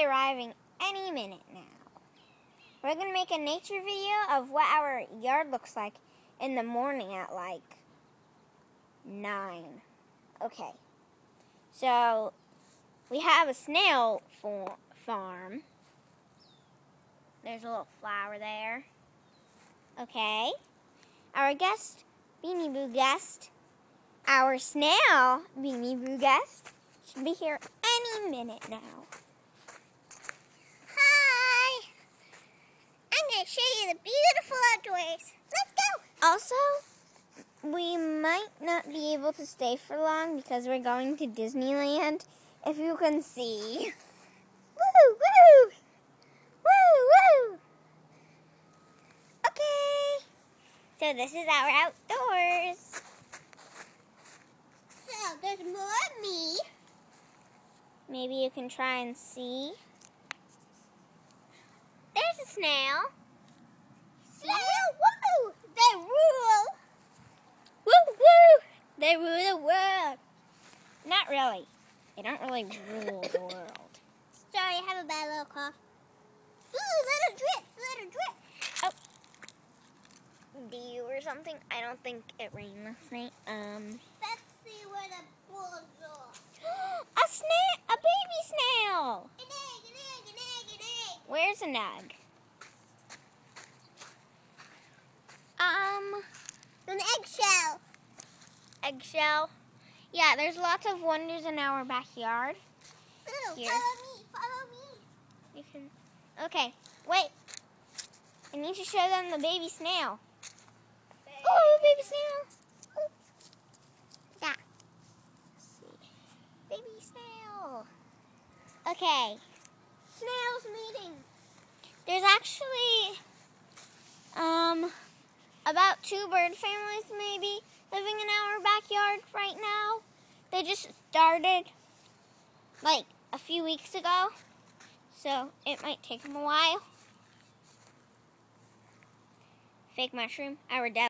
be arriving any minute now. We're going to make a nature video of what our yard looks like in the morning at like 9. Okay. So, we have a snail farm. There's a little flower there. Okay. Our guest, Beanie Boo guest, our snail Beanie Boo guest, should be here any minute now. Hi! I'm going to show you the beautiful outdoors. Let's go! Also, we might not be able to stay for long because we're going to Disneyland, if you can see. Woo! Woo! Woo! Woo! Okay. So this is our outdoors. So, there's more of me. Maybe you can try and see. There's a snail. Snail, woo! They rule. Woo! Woo! They rule the world. Not really. They don't really rule the world. Sorry, I have a bad little cough. Ooh, little drip. Oh. Dew or something? I don't think it rained last night. Let's see where the bull's are. A baby snail. An egg. Where's an egg? An eggshell. Eggshell. Yeah, there's lots of wonders in our backyard. Ooh, Here. follow me. You can. Okay, wait. I need to show them the baby snail. Oh, baby snail. Ooh. Yeah. Let's see. Baby snail. Okay. Snails meeting. There's actually about 2 bird families maybe living in our backyard right now. They just started like a few weeks ago, so it might take them a while. Fake mushroom, our dad.